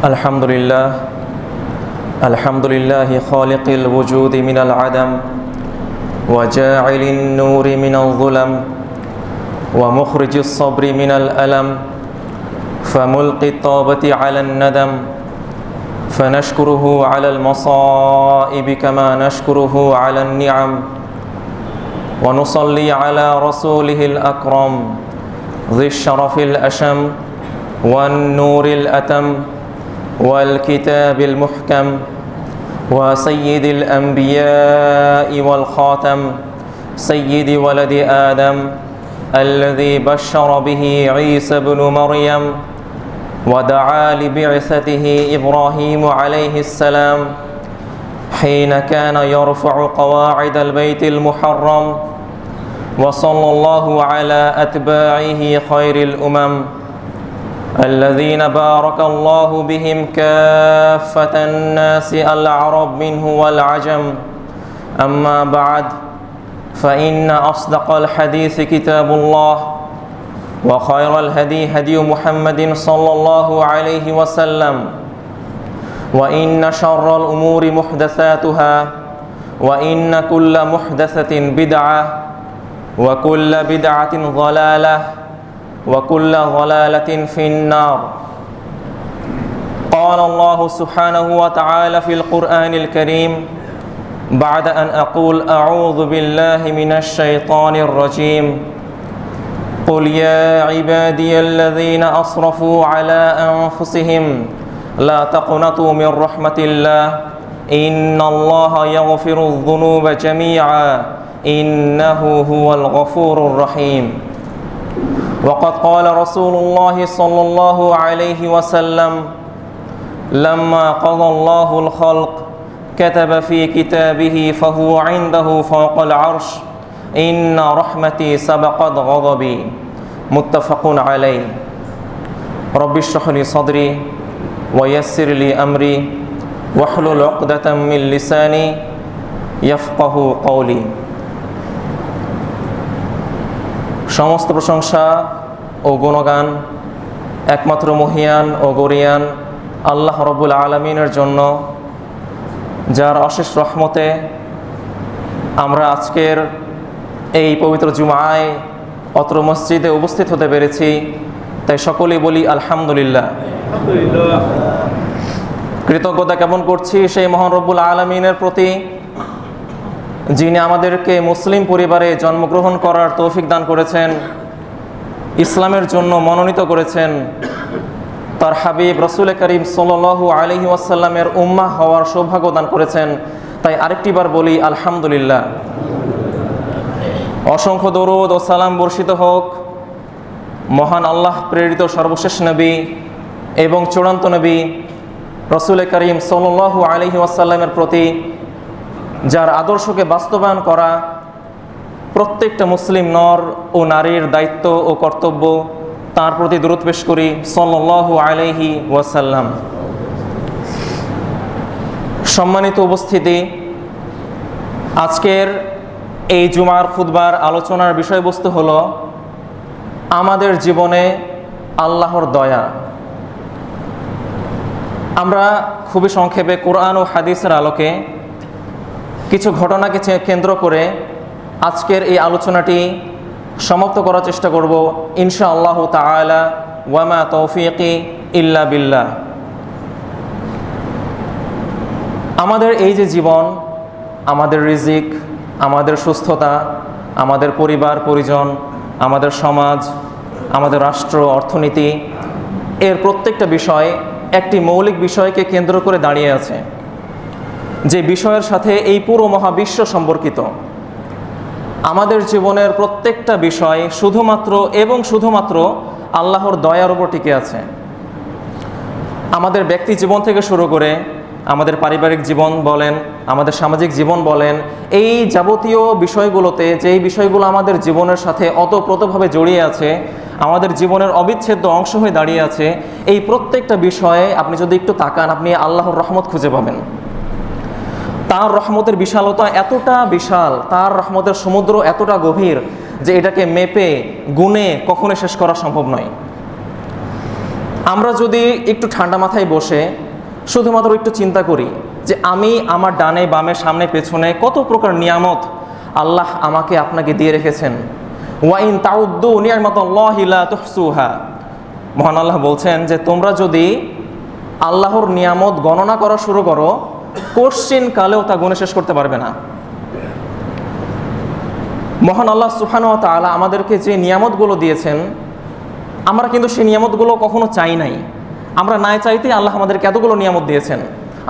الحمد لله خالق الوجود من العدم وجاعل النور من الظلم ومخرج الصبر من الألم فملقي الطابة على الندم فنشكره على المصائب كما نشكره على النعم ونصلي على رسوله الأكرم ذي الشرف الأشم والنور الأتم والكتاب المحكم وسيد الأنبياء والخاتم سيد ولد آدم الذي بشر به عيسى بن مريم ودعا لبعثته إبراهيم عليه السلام حين كان يرفع قواعد البيت المحرم وصلى الله على أتباعه خير الأمم الذين بارك الله بهم كافة الناس العرب منه والعجم أما بعد فإن أصدق الحديث كتاب الله وخير الهدي هدي محمد صلى الله عليه وسلم وإن شر الأمور محدثاتها وإن كل محدثة بدعة وكل بدعة ضلالة وكل ضلالة في النار قال الله سبحانه وتعالى في القرآن الكريم بعد أن أقول أعوذ بالله من الشيطان الرجيم قل يا عبادي الذين أسرفوا على أنفسهم لا تقنطوا من رحمة الله إن الله يغفر الذنوب جميعا إنه هو الغفور الرحيم وقد قال رسول الله صلى الله عليه وسلم لما قضى الله الخلق كتب في كتابه فهو عنده فوق العرش إن رحمتي سبقت غضبي متفق عليه رب اشرح لي صدري ويسر لي أمري واحلل عقدة من لساني يفقه قولي সমস্ত প্রশংসা ও গুণগান একমাত্র মহিয়ান ও গরিয়ান আল্লাহ রব্বুল আলামিনের জন্য, যার অশেষ রহমতে আমরা আজকের এই পবিত্র জুমায় অত্র মসজিদে উপস্থিত হতে পেরেছি। তাই সকলেই বলি আলহামদুলিল্লাহ। কৃতজ্ঞতা জ্ঞাপন করছি সেই মহান রব্বুল আলামিনের প্রতি, যিনি আমাদেরকে মুসলিম পরিবারে জন্মগ্রহণ করার তৌফিক দান করেছেন, ইসলামের জন্য মনোনীত করেছেন, তার হাবিব রসুল করিম সাল্লাল্লাহু আলাইহি ওয়াসাল্লামের উম্মাহ হওয়ার সৌভাগ্য দান করেছেন। তাই আরেকটিবার বলি আলহামদুলিল্লাহ। অসংখ্য দরুদ ও সালাম বর্ষিত হোক মহান আল্লাহ প্রেরিত সর্বশেষ নবী এবং চূড়ান্ত নবী রসুল করিম সাল্লাল্লাহু আলাইহি ওয়াসাল্লামের প্রতি, যার আদর্শকে বাস্তবায়ন করা প্রত্যেকটা মুসলিম নর ও নারীর দায়িত্ব ও কর্তব্য। তার প্রতি দরুদ পেশ করি সাল্লাল্লাহু আলাইহি ওয়াসাল্লাম। সম্মানিত উপস্থিতি, আজকের এই জুমার খুতবার আলোচনার বিষয়বস্তু হলো আমাদের জীবনে আল্লাহর দয়া। আমরা খুবই সংক্ষেপে কোরআন ও হাদিসের আলোকে কিছু ঘটনাকে কেন্দ্র করে আজকের এই আলোচনাটি সমাপ্ত করার চেষ্টা করব ইনশাআল্লাহ তাআলা। ওয়ামা তৌফিকি ইল্লা বিল্লাহ। আমাদের এই যে জীবন, আমাদের রিজিক, আমাদের সুস্থতা, আমাদের পরিবার পরিজন, আমাদের সমাজ, আমাদের রাষ্ট্র, অর্থনীতি, এর প্রত্যেকটা বিষয় একটি মৌলিক বিষয়কে কেন্দ্র করে দাঁড়িয়ে আছে, যে বিষয়ের সাথে এই পুরো মহাবিশ্ব সম্পর্কিত। আমাদের জীবনের প্রত্যেকটা বিষয় শুধুমাত্র এবং শুধুমাত্র আল্লাহর দয়ার উপর টিকে আছে। আমাদের ব্যক্তি জীবন থেকে শুরু করে আমাদের পারিবারিক জীবন বলেন, আমাদের সামাজিক জীবন বলেন, এই যাবতীয় বিষয়গুলোতে, যেই বিষয়গুলো আমাদের জীবনের সাথে ওতপ্রোতভাবে জড়িয়ে আছে, আমাদের জীবনের অবিচ্ছেদ্য অংশ হয়ে দাঁড়িয়ে আছে, এই প্রত্যেকটা বিষয়ে আপনি যদি একটু তাকান, আপনি আল্লাহর রহমত খুঁজে পাবেন। তার রহমতের বিশালতা এতটা বিশাল, তার রহমতের সমুদ্র এতটা গভীর যে এটাকে মেপে গুণে কখনো শেষ করা সম্ভব নয়। আমরা যদি একটু ঠান্ডা মাথায় বসে শুধুমাত্র একটু চিন্তা করি যে আমি আমার ডানে বামে সামনে পেছনে কত প্রকার নিয়ামত আল্লাহ আমাকে আপনাকে দিয়ে রেখেছেন, ওয়াইন তাউদ্দু নিয়ামাতাল্লাহি লা তুহসুহা, মহান আল্লাহ বলছেন যে তোমরা যদি আল্লাহর নিয়ামত গণনা করা শুরু করো, কোশ্চিন কালেও তা গুণে শেষ করতে পারবে না। মহান আল্লাহ সুবহানাহু ওয়া তাআলা আমাদেরকে যে নিয়ামতগুলো দিয়েছেন, আমরা কিন্তু সেই নিয়ামতগুলো কখনো চাই নাই। আমরা না চাইতেই আল্লাহ আমাদেরকে এতগুলো নিয়ামত দিয়েছেন।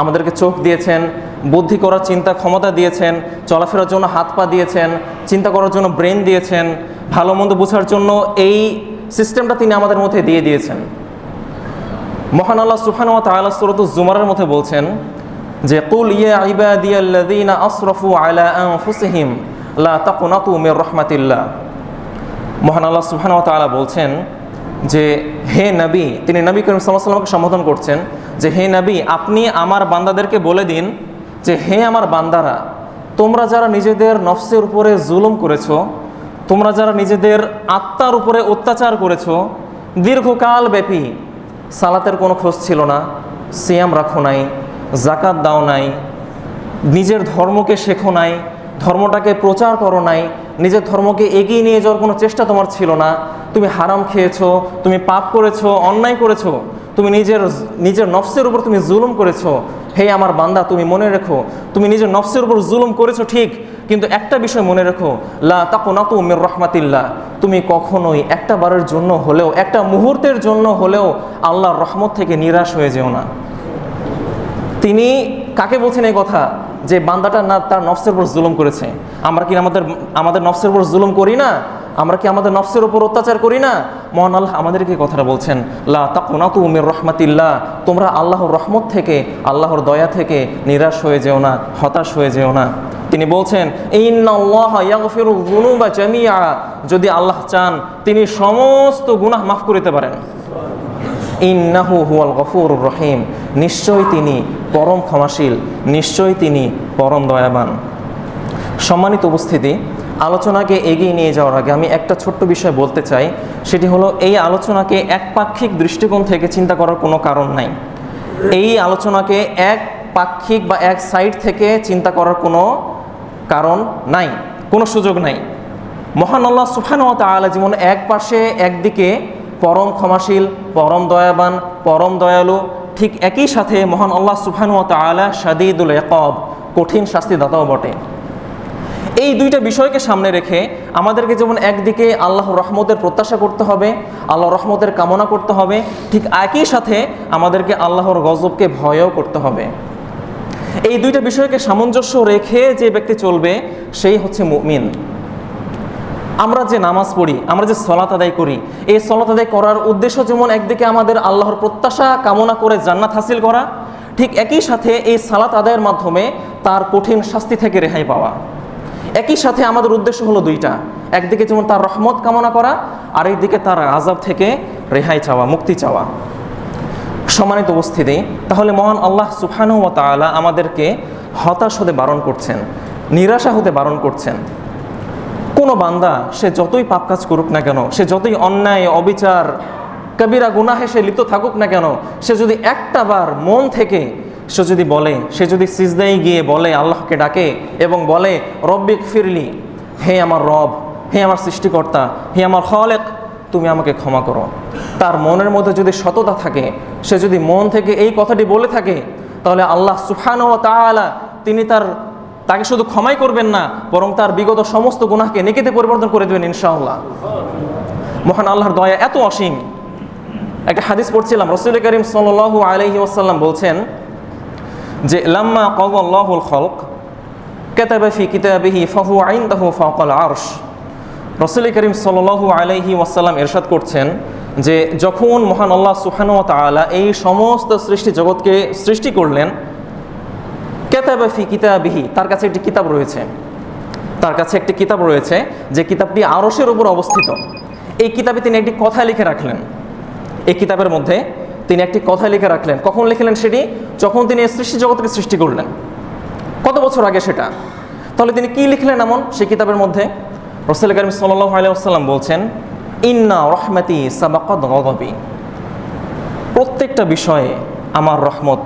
আমাদেরকে চোখ দিয়েছেন, বুদ্ধি করার চিন্তা ক্ষমতা দিয়েছেন, চলাফেরার জন্য হাত পা দিয়েছেন, চিন্তা করার জন্য ব্রেন দিয়েছেন, ভালো মন্দ বোঝার জন্য এই সিস্টেমটা তিনি আমাদের মধ্যে দিয়ে দিয়েছেন। মহান আল্লাহ সুবহানাহু ওয়া তাআলা সূরাতুজ জুমারের মধ্যে বলছেন যে কুল ইয়া ইবাদিয়াল্লাযীনা আসরাফু আলা আনফুসিহিম লা তাকুনাতু মির রাহমাতিল্লাহ। মহান আল্লাহ সুবহানাহু ওয়া তাআলা বলছেন যে হে নবী, তিনি নবী করিম সাল্লাল্লাহু আলাইহি ওয়াসাল্লামকে সম্বোধন করছেন যে হে নবী, আপনি আমার বান্দাদেরকে বলে দিন যে হে আমার বান্দারা, তোমরা যারা নিজেদের নফসের উপরে জুলুম করেছো, তোমরা যারা নিজেদের আত্মার উপরে অত্যাচার করেছো, দীর্ঘকাল ব্যাপী সালাতের কোনো খোঁজ ছিল না, সিয়াম রাখো নাই, জাকাত দাও নাই, নিজের ধর্মকে শেখো নাই, ধর্মটাকে প্রচার করো নাই, নিজের ধর্মকে এগিয়ে নিয়ে যাওয়ার কোনো চেষ্টা তোমার ছিল না, তুমি হারাম খেয়েছো, তুমি পাপ করেছো, অন্যায় করেছো, তুমি নিজের নফসের উপর তুমি জুলুম করেছো। হে আমার বান্দা, তুমি মনে রেখো, তুমি নিজের নফসের উপর জুলুম করেছো ঠিক, কিন্তু একটা বিষয় মনে রেখো, লা তাকুনাতু মির রাহমাতিল্লাহ, তুমি কখনোই একটা বারের জন্য হলেও, একটা মুহূর্তের জন্য হলেও আল্লাহর রহমত থেকে নিরাশ হয়ে যেও না। তিনি কাকে বলছেন এই কথা? যে বান্দাটা না তার নফসের উপর জুলুম করেছে। আমরা কি আমাদের নফসের উপর জুলুম করি না? আমরা কি আমাদের নফসের উপর অত্যাচার করি না? মহান আল্লাহ আমাদেরকে কথাটা বলছেন, লা তাকুনাতু মির রাহমাতিল্লাহ, তোমরা আল্লাহর রহমত থেকে, আল্লাহর দয়া থেকে নিরাশ হয়ে যেও না, হতাশ হয়ে যেও না। তিনি বলছেন ইন্নাল্লাহা ইয়াগফিরুয যুনুবা জামিআ, যদি আল্লাহ চান তিনি সমস্ত গুনাহ মাফ করিতে পারেন। ইন্নাহু হুয়াল গফুরুর রহিম, নিশ্চয়ই তিনি পরম ক্ষমাশীল, নিশ্চয়ই তিনি পরম দয়াবান। সম্মানিত উপস্থিতি, আলোচনাকে এগিয়ে নিয়ে যাওয়ার আগে আমি একটা ছোট্ট বিষয় বলতে চাই, সেটি হলো এই আলোচনাকে একপাক্ষিক দৃষ্টিকোণ থেকে চিন্তা করার কোনো কারণ নাই। এই আলোচনাকে একপাক্ষিক বা এক সাইড থেকে চিন্তা করার কোনো কারণ নাই, কোনো সুযোগ নাই। মহান আল্লাহ সুবহানাহু ওয়া তাআলা যেমন এক পাশে একদিকে পরম ক্ষমাশীল, পরম দয়াবান, পরম দয়ালু, ঠিক একই সাথে মহান আল্লাহ সুবহানাহু ওয়া তাআলা শাদীদুল ইকাব, কঠিন শাস্তিদাতাও বটে। এই দুইটা বিষয়কে সামনে রেখে আমাদেরকে যেমন একদিকে আল্লাহর রহমতের প্রত্যাশা করতে হবে, আল্লাহর রহমতের কামনা করতে হবে, ঠিক একই সাথে আমাদেরকে আল্লাহর গজবকে ভয়ও করতে হবে। এই দুইটা বিষয়কে সামঞ্জস্য রেখে যে ব্যক্তি চলবে সেই হচ্ছে মুমিন। আমরা যে নামাজ পড়ি, আমরা যে সালাত আদায় করি, এই সালাত আদায় করার উদ্দেশ্য যেমন একদিকে আমাদের আল্লাহর প্রত্যাশা কামনা করে জান্নাত হাসিল করা, ঠিক একই সাথে এই সালাত আদায়ের মাধ্যমে তার কঠিন শাস্তি থেকে রেহাই পাওয়া। একই সাথে আমাদের উদ্দেশ্য হলো দুইটা, একদিকে যেমন তার রহমত কামনা করা, আর একদিকে তার আযাব থেকে রেহাই চাওয়া, মুক্তি চাওয়া। সম্মানিত উপস্থিতি, তাহলে মহান আল্লাহ সুবহানাহু ওয়া তাআলা আমাদেরকে হতাশ হতে বারণ করছেন, নিরাশা হতে বারণ করছেন। কোনো বান্দা সে যতই পাপ কাজ করুক না কেন, সে যতই অন্যায় অবিচার কবিরা গুনাহে সে লিপ্ত থাকুক না কেন, সে যদি একটা বার মন থেকে সে যদি বলে, সে যদি সিজদায় গিয়ে বলে, আল্লাহকে ডাকে এবং বলে রব্বিক ফিরলি, হে আমার রব, হে আমার সৃষ্টিকর্তা, হে আমার খালেক, তুমি আমাকে ক্ষমা করো, তার মনের মধ্যে যদি সততা থাকে, সে যদি মন থেকে এই কথাটি বলে থাকে, তাহলে আল্লাহ সুবহানাহু ওয়া তাআলা তিনি তাকে শুধু ক্ষমাই করবেন না, বরং তার বিগত সমস্ত গুনাহকে নেকিতে পরিবর্তন করে দেবেন ইনশাআল্লাহ। মহান আল্লাহর দয়া এত অসীম। একটা হাদিস পড়ছিলাম, রাসূল করিম সাল্লাল্লাহু আলাইহি ওয়াসাল্লাম বলছেন যে লাম্মা ক্বাদাল্লাহুল খালক কাতাবা ফি কিতাবিহি ফাহুয়া ইনদাহু ফাওকাল আরশ। রাসূল করিম সাল্লাল্লাহু আলাইহি ওয়াসাল্লাম ইরশাদ করছেন যে যখন মহান আল্লাহ সুবহানাহু ওয়া তাআলা এই সমস্ত সৃষ্টি জগৎকে সৃষ্টি করলেন, কাতাবা ফি কিতাবিহি, তার কাছে একটি কিতাব রয়েছে, তার কাছে একটি কিতাব রয়েছে যে কিতাবটি আরশের উপর অবস্থিত। এই কিতাবে তিনি একটি কথা লিখে রাখলেন, এই কিতাবের মধ্যে তিনি একটি কথা লিখে রাখলেন। কখন লিখলেন সেটি? যখন তিনি এই সৃষ্টি জগৎকে সৃষ্টি করলেন। কত বছর আগে সেটা? তাহলে তিনি কি লিখলেন এমন সেই কিতাবের মধ্যে? রাসূল করিম সাল্লাল্লাহু আলাইহি ওয়াসাল্লাম বলছেন ইন্না রাহমাতি সাবাকাত গাদাবি, প্রত্যেকটা বিষয়ে আমার রহমত,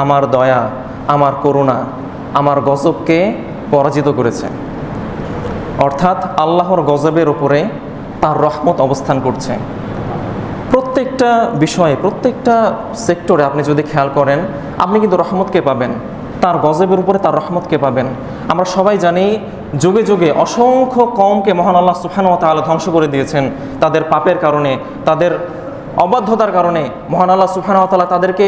আমার দয়া, আমার করুণা, আমার গজবকে পরাজিত করেছে। অর্থাৎ আল্লাহর গজবের উপরে তার রহমত অবস্থান করছে। প্রত্যেকটা বিষয়ে, প্রত্যেকটা সেক্টরে আপনি যদি খেয়াল করেন, আপনি কিন্তু রহমতকে পাবেন, তার গজবের উপরে তার রহমতকে পাবেন। আমরা সবাই জানি যুগে যুগে অসংখ্য কওমকে মহান আল্লাহ সুবহানাহু ওয়া তাআলা ধ্বংস করে দিয়েছেন তাদের পাপের কারণে, তাদের অবাধ্যতার কারণে। মহান আল্লাহ সুবহানাহু ওয়া তাআলা তাদেরকে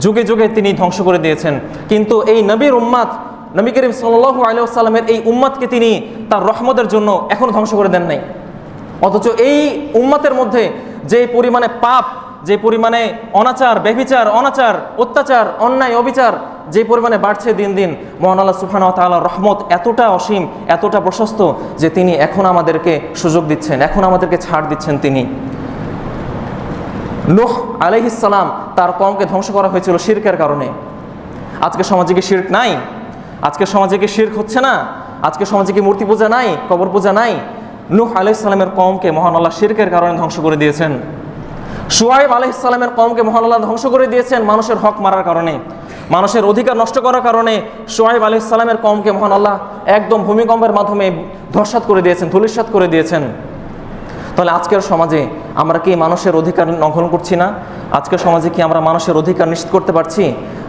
যুগে যুগে তিনি ধ্বংস করে দিয়েছেন। কিন্তু এই নবীর উম্মাত, নবী করিম সাল্লাল্লাহু আলাইহি ওয়াসাল্লামের এই উম্মাতকে তিনি তার রহমতের জন্য এখনও ধ্বংস করে দেন নাই। অথচ এই উম্মাতের মধ্যে যে পরিমাণে পাপ, যে পরিমাণে অনাচার, ব্যভিচার, অনাচার, অত্যাচার, অন্যায়, অবিচার যে পরিমাণে বাড়ছে দিন দিন, মহান আল্লাহ সুবহানাহু ওয়া তাআলার রহমত এতটা অসীম, এতটা প্রশস্ত যে তিনি এখন আমাদেরকে সুযোগ দিচ্ছেন, এখন আমাদেরকে ছাড় দিচ্ছেন। তিনি নূহ আলাইহিস সালাম, তার কওমকে ধ্বংস করা হয়েছিল শিরকের কারণে। আজকে সমাজে কি শিরক নাই? আজকে সমাজে কি শিরক হচ্ছে না? আজকে সমাজে কি মূর্তি পূজা নাই, কবর পূজা নাই? নূহ আলাইহিস সালামের কওমকে মহান আল্লাহ শিরকের কারণে ধ্বংস করে দিয়েছেন। শুআয়ব আলাইহিস সালামের কওমকে মহান আল্লাহ ধ্বংস করে দিয়েছেন মানুষের হক মারার কারণে, মানুষের অধিকার নষ্ট করার কারণে। শুআয়ব আলাইহিস সালামের কওমকে মহান আল্লাহ একদম ভূমিকম্পের মাধ্যমে ধূলিসাৎ করে দিয়েছেন, ধূলিসাৎ করে দিয়েছেন। তাহলে আজকের সমাজে আমরা কি মানুষের অধিকার লঙ্ঘন করছি না? আজকের সমাজে কি আমরা মানুষের অধিকার নিশ্চিত করতে পারছি?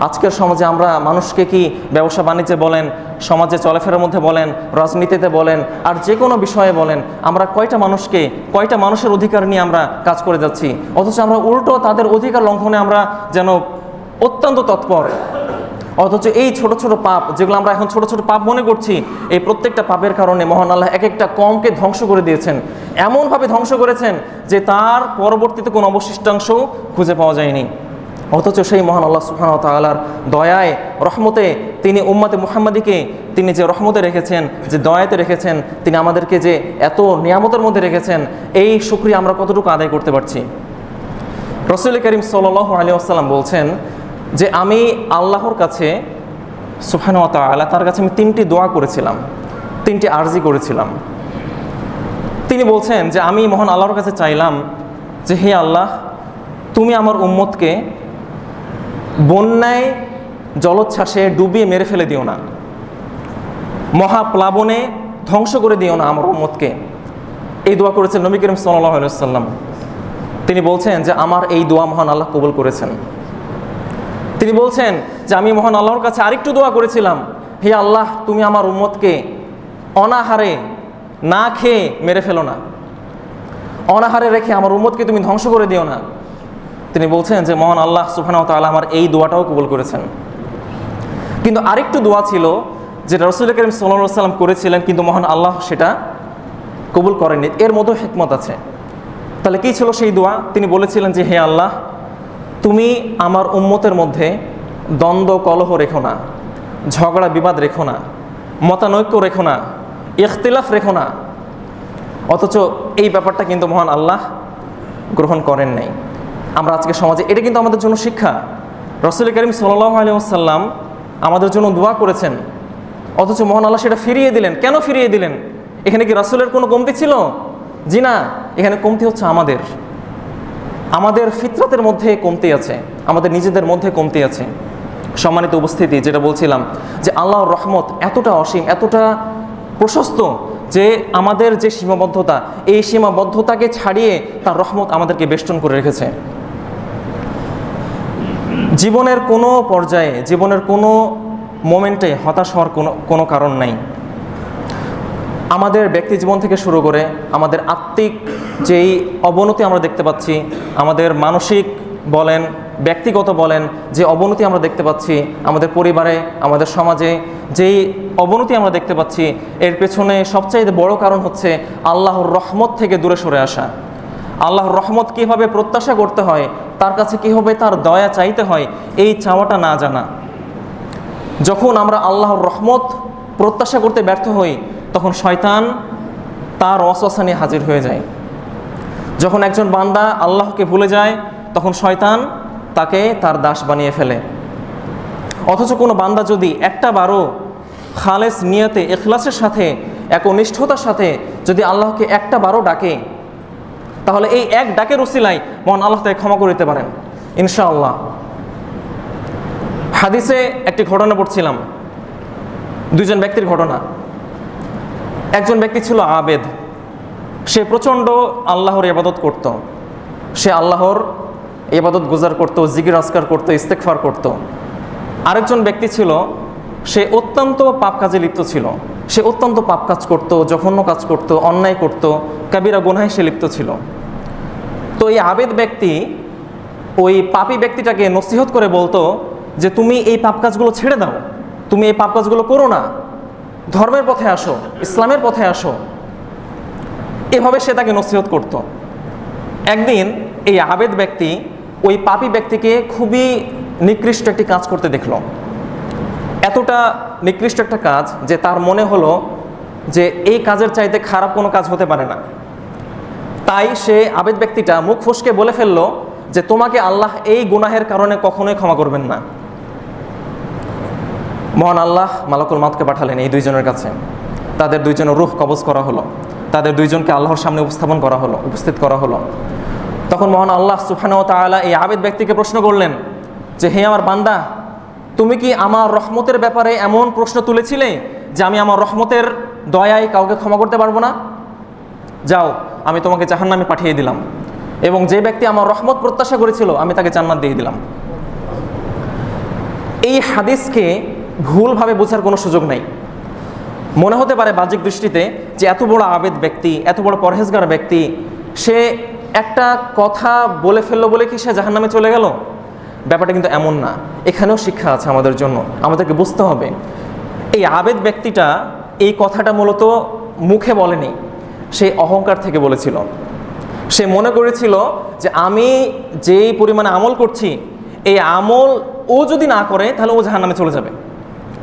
আজকের সমাজে আমরা মানুষকে কি ব্যবসা বাণিজ্যে বলেন, সমাজে চলাফেরার মধ্যে বলেন, রাজনীতিতে বলেন, আর যে কোনো বিষয়ে বলেন, আমরা কয়টা মানুষের অধিকার নিয়ে আমরা কাজ করে যাচ্ছি? অথচ আমরা উল্টো তাদের অধিকার লঙ্ঘনে আমরা যেন অত্যন্ত তৎপর। অথচ এই ছোট ছোট পাপ, যেগুলো আমরা এখন ছোট ছোট পাপ মনে করছি, এই প্রত্যেকটা পাপের কারণে মহান আল্লাহ এক একটা কওমকে ধ্বংস করে দিয়েছেন। এমনভাবে ধ্বংস করেছেন যে তার পরবর্তীতে কোনো অবশিষ্টাংশ খুঁজে পাওয়া যায়নি। অথচ সেই মহান আল্লাহ সুবহানাহু ওয়া তাআলার দয়ায়, রহমতে তিনি উম্মতে মুহাম্মাদিকে তিনি যে রহমতে রেখেছেন, যে দয়াতে রেখেছেন, তিনি আমাদেরকে যে এত নিয়ামতের মধ্যে রেখেছেন, এই শুকরিয়া আমরা কতটুকু আদায় করতে পারছি? রাসূল করিম সাল্লাল্লাহু আলাইহি ওয়াসাল্লাম বলছেন যে আমি আল্লাহর কাছে সুবহানাহু ওয়া তাআলা, তার কাছে আমি 3টি দোয়া করেছিলাম, 3টি আরজি করেছিলাম। তিনি বলছেন যে আমি মহান আল্লাহর কাছে চাইলাম যে হে আল্লাহ, তুমি আমার উম্মতকে বন্যায় জলোচ্ছ্বাসে ডুবিয়ে মেরে ফেলে দিও না, মহাপ্লাবনে ধ্বংস করে দিও না আমার উম্মতকে। এই দোয়া করেছেন নবী করিম সাল্লাল্লাহু আলাইহি ওয়াসাল্লাম। তিনি বলছেন যে আমার এই দোয়া মহান আল্লাহ কবুল করেছেন। তিনি বলছেন যে আমি মহান আল্লাহর কাছে আরেকটু দোয়া করেছিলাম, হে আল্লাহ, তুমি আমার উম্মতকে অনাহারে না খেয়ে মেরে ফেলো না, অনাহারে রেখে আমার উম্মতকে তুমি ধ্বংস করে দিও না। তিনি বলছেন যে মহান আল্লাহ সুবহানাহু ওয়া তাআলা আমার এই দোয়াটাও কবুল করেছেন। কিন্তু আরেকটু দোয়া ছিল যেটা রাসূল করিম সাল্লাল্লাহু আলাইহি ওয়াসাল্লাম করেছিলেন, কিন্তু মহান আল্লাহ সেটা কবুল করেননি। এর মধ্যে হিকমত আছে। তাহলে কী ছিল সেই দোয়া? তিনি বলেছিলেন যে হে আল্লাহ, তুমি আমার উম্মতের মধ্যে দ্বন্দ্ব কলহ রেখো না, ঝগড়া বিবাদ রেখো না, মতানৈক্য রেখো না, ইখতিলাফ রেখো না। অথচ এই ব্যাপারটা কিন্তু মহান আল্লাহ গ্রহণ করেন নাই। আমরা আজকে সমাজে, এটা কিন্তু আমাদের জন্য শিক্ষা। রাসূল করিম সাল্লাল্লাহু আলাইহি ওয়াসাল্লাম আমাদের জন্য দোয়া করেছেন, অথচ মহান আল্লাহ সেটা ফিরিয়ে দিলেন। কেন ফিরিয়ে দিলেন? এখানে কি রাসূলের কোনো কমতি ছিল? জি না, এখানে কমতি হচ্ছে আমাদের ফিতরতের মধ্যে কমতি আছে, আমাদের নিজেদের মধ্যে কমতি আছে। সম্মানিত উপস্থিতি, যেটা বলছিলাম যে আল্লাহর রহমত এতটা অসীম, এতটা প্রশস্ত যে আমাদের যে সীমাবদ্ধতা, এই সীমাবদ্ধতাকে ছাড়িয়ে তার রহমত আমাদেরকে বেষ্টন করে রেখেছে। জীবনের কোনো পর্যায়ে, জীবনের কোনো মোমেন্টে হতাশ হওয়ার কোনো কারণ নাই। আমাদের ব্যক্তি জীবন থেকে শুরু করে আমাদের আত্মিক যেই অবনতি আমরা দেখতে পাচ্ছি, আমাদের মানসিক বলেন, ব্যক্তিগত বলেন, যে অবনতি আমরা দেখতে পাচ্ছি আমাদের পরিবারে, আমাদের সমাজে যেই অবনতি আমরা দেখতে পাচ্ছি, এর পেছনে সবচাইতে বড় কারণ হচ্ছে আল্লাহর রহমত থেকে দূরে সরে আসা। আল্লাহর রহমত কীভাবে প্রত্যাশা করতে হয়, তার কাছে কীভাবে তার দয়া চাইতে হয়, এই চাওয়াটা না জানা। যখন আমরা আল্লাহর রহমত প্রত্যাশা করতে ব্যর্থ হই, তখন শয়তান তার ওয়াসওয়াসা নিয়ে হাজির হয়ে যায়। যখন একজন বান্দা আল্লাহকে ভুলে যায়, তখন শয়তান তাকে তার দাস বানিয়ে ফেলে। অথচ কোনো বান্দা যদি একটা বারও খালেস নিয়তে, ইখলাসের সাথে, একনিষ্ঠতার সাথে যদি আল্লাহকে একটা বারও ডাকে, তাহলে এই এক ডাকের উসিলায় মহান আল্লাহ তাকে ক্ষমা করে দিতে পারেন। ইনশাআল্লাহ। হাদিসে একটি ঘটনা পড়ছিলাম, দুইজন ব্যক্তির ঘটনা। একজন ব্যক্তি ছিল আবেদ, সে প্রচণ্ড আল্লাহর ইবাদত করত, সে আল্লাহর ইবাদত গুজার করত, জিকির আজকার করত, ইস্তেগফার করত। আরেকজন ব্যক্তি ছিল, সে অত্যন্ত পাপ কাজে লিপ্ত ছিল, সে অত্যন্ত পাপ কাজ করত, জঘন্য কাজ করত, অন্যায় করত, কাবিরা গুনাহে সে লিপ্ত ছিল। তো এই আবেদ ব্যক্তি ওই পাপী ব্যক্তিটাকে নসিহত করে বলতো যে তুমি এই পাপ কাজগুলো ছেড়ে দাও, তুমি এই পাপ কাজগুলো করো না, ধর্মের পথে আসো, ইসলামের পথে আসো। এভাবে সে তাকে নসিহত করত। একদিন এই আবেদ ব্যক্তি ওই পাপী ব্যক্তিকে খুবই নিকৃষ্ট একটি কাজ করতে দেখল। এতটা নিকৃষ্ট একটা কাজ যে তার মনে হলো যে এই কাজের চাইতে খারাপ কোনো কাজ হতে পারে না। তাই সে আবেদ ব্যক্তিটা মুখ ফসকে বলে ফেললো যে তোমাকে আল্লাহ এই গুনাহের কারণে কখনোই ক্ষমা করবেন না। মহান আল্লাহ মালাকুল মাউতকে পাঠালেন এই দুইজনের কাছে, তাদের দুইজনের রূহ কবজ করা হলো, তাদের দুইজনকে আল্লাহর সামনে উপস্থিত করা হলো। তখন মহান আল্লাহ সুবহানাহু ওয়া তাআলা এই আবেদ ব্যক্তিকে প্রশ্ন করলেন যে হে আমার বান্দা, তুমি কি আমার রহমতের ব্যাপারে এমন প্রশ্ন তুলেছিলে যে আমি আমার রহমতের দয়ায় কাউকে ক্ষমা করতে পারবো না? যাও, আমি তোমাকে জাহান্নামে পাঠিয়ে দিলাম, এবং যে ব্যক্তি আমার রহমত প্রত্যাশা করেছিল আমি তাকে জান্নাত দিয়ে দিলাম। এই হাদিসকে ভুলভাবে বোঝার কোনো সুযোগ নেই। মনে হতে পারে বাহ্যিক দৃষ্টিতে যে এত বড় আবেদ ব্যক্তি, এত বড় পরহেজগার ব্যক্তি, সে একটা কথা বলে ফেললো বলে কি সে জাহান্নামে চলে গেল? ব্যাপারটা কিন্তু এমন না। এখানেও শিক্ষা আছে আমাদের জন্য, আমাদেরকে বুঝতে হবে। এই আবেদ ব্যক্তিটা এই কথাটা মূলত মুখে বলেনি, সে অহংকার থেকে বলেছিল। সে মনে করেছিল যে আমি যেই পরিমাণে আমল করছি, এই আমল ও যদি না করে তাহলে ও জাহান্নামে চলে যাবে।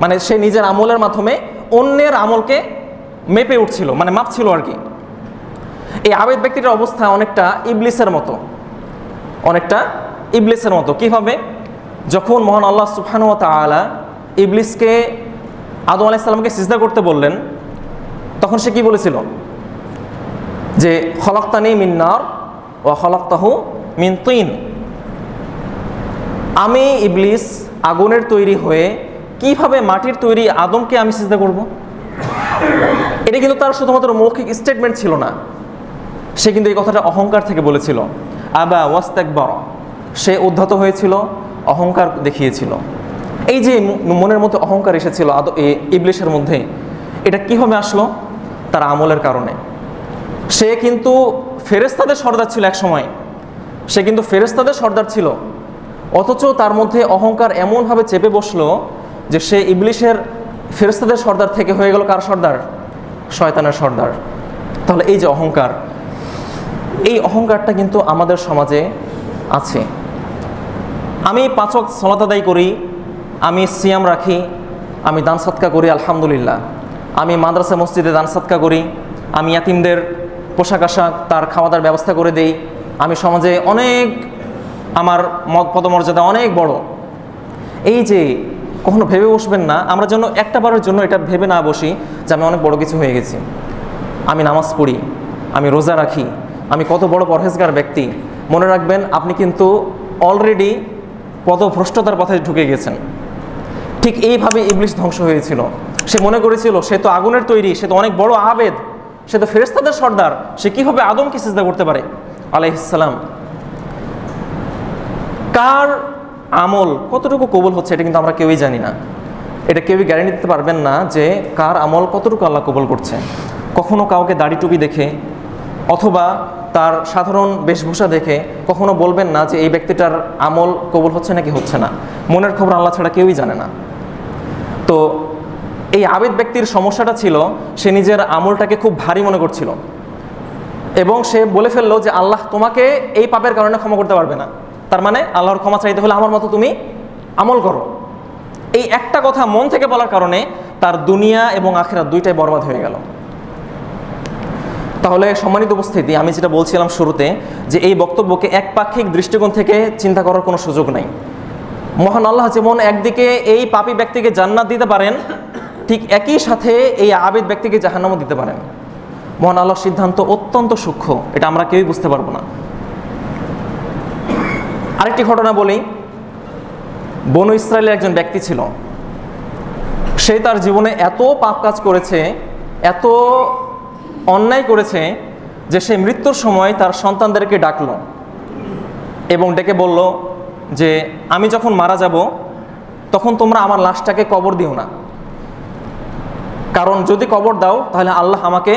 মানে সে নিজের আমলের মাধ্যমে অন্যের আমলকে মেপে উঠছিল, মানে মাপছিল আর কি। এই আবেদ ব্যক্তিটার অবস্থা অনেকটা ইবলিসের মতো। কীভাবে? যখন মহান আল্লাহ সুবহানাহু ওয়া তাআলা ইবলিসকে আদম আলাইহিস সালামকে সিজদা করতে বললেন, তখন সে কি বলেছিল? যে খলাকতানি মিন নার ওয়া খলাকতাহু মিন তিন, আমি ইবলিস আগুনের তৈরি হয়ে কিভাবে মাটির তৈরি আদমকে আমি সিজদা করব? এটা কিন্তু তার শুধুমাত্র মৌখিক স্টেটমেন্ট ছিল না, সে কিন্তু এই কথাটা অহংকার থেকে বলেছিল। আবা ওয়াস্তাকবার, সে উদ্ধত হয়েছিল, অহংকার দেখিয়েছিল। এই যে মনের মধ্যে অহংকার এসেছিল ইবলিসের মধ্যে, এটা কিভাবে আসলো? তার আমলের কারণে। সে কিন্তু ফেরেশতাদের সর্দার ছিল, এক সময় সে কিন্তু ফেরেশতাদের সর্দার ছিল, অথচ তার মধ্যে অহংকার এমনভাবে চেপে বসলো যে সে ইবলিসের ফেরেশতাদের সর্দার থেকে হয়ে গেল কার সর্দার? শয়তানের সর্দার। তাহলে এই যে অহংকার, এই অহংকারটা কিন্তু আমাদের সমাজে আছে। আমি 5 ওয়াক্ত সালাত আদায় করি, আমি সিয়াম রাখি, আমি দান সদকা করি, আলহামদুলিল্লাহ। আমি মাদ্রাসা মসজিদে দান সদকা করি, আমি ইয়াতিমদের পোশাক আশাক তার খাওয়া দাওয়ার ব্যবস্থা করে দেই, আমি সমাজে অনেক, আমার পদমর্যাদা অনেক বড়। এই যে কখনো ভেবে বসবেন না, আমরা যেন একটা বারের জন্য এটা ভেবে না বসি যে আমি অনেক বড় কিছু হয়ে গেছি। আমি নামাজ পড়ি, আমি রোজা রাখি, আমি কত বড় পরহেজগার ব্যক্তি। মনে রাখবেন, আপনি কিন্তু অলরেডি পদভ্রষ্টতার পথে ঢুকে গেছেন। ঠিক এইভাবে ইবলিস ধ্বংস হয়েছিল। সে মনে করেছিল সে তো আগুনের তৈরি, সে তো অনেক বড় আবেদ, সে তো ফেরেশতাদের সর্দার, সে কিভাবে আদমকে সিজদা করতে পারে আলাইহিস সালাম। কার আমল কতটুকু কবুল হচ্ছে এটা কিন্তু আমরা কেউই জানি না। এটা কেউই গ্যারান্টি দিতে পারবেন না যে কার আমল কতটুকু আল্লাহ কবুল করছে। কখনো কাউকে দাড়ি টুপি দেখে অথবা তার সাধারণ বেশভূষা দেখে কখনো বলবেন না যে এই ব্যক্তিটার আমল কবুল হচ্ছে নাকি হচ্ছে না। মনের খবর আল্লাহ ছাড়া কেউই জানে না। তো এই আবেদ ব্যক্তির সমস্যাটা ছিল, সে নিজের আমলটাকে খুব ভারী মনে করছিল এবং সে বলে ফেললো যে আল্লাহ তোমাকে এই পাপের কারণে ক্ষমা করতে পারবে না, তার মানে আল্লাহর ক্ষমা চাইতে হলে আমার মতো তুমি আমল করো। এই একটা কথা মন থেকে বলার কারণে তার দুনিয়া এবং আখিরাত দুইটাই বরবাদ হয়ে গেল। তাহলে সম্মানিত উপস্থিতি, আমি যেটা বলছিলাম শুরুতে, যে এই বক্তব্যকে একপাক্ষিক দৃষ্টিকোণ থেকে চিন্তা করার কোনো সুযোগ নাই। মহান আল্লাহ যেমন একদিকে এই পাপী ব্যক্তিকে জান্নাত দিতে পারেন, ঠিক একই সাথে এই আবেদ ব্যক্তিকে জাহান্নামও দিতে পারেন। মহান আল্লাহর সিদ্ধান্ত অত্যন্ত সূক্ষ্ম, এটা আমরা কেউই বুঝতে পারবো না। আরেকটি ঘটনা বলি। বনু ইসরায়েলের একজন ব্যক্তি ছিল, সে তার জীবনে এত পাপ কাজ করেছে, এত অন্যায় করেছে যে সে মৃত্যুর সময় তার সন্তানদেরকে ডাকলো এবং ডেকে বলল যে আমি যখন মারা যাব তখন তোমরা আমার লাশটাকে কবর দিও না, কারণ যদি কবর দাও তাহলে আল্লাহ আমাকে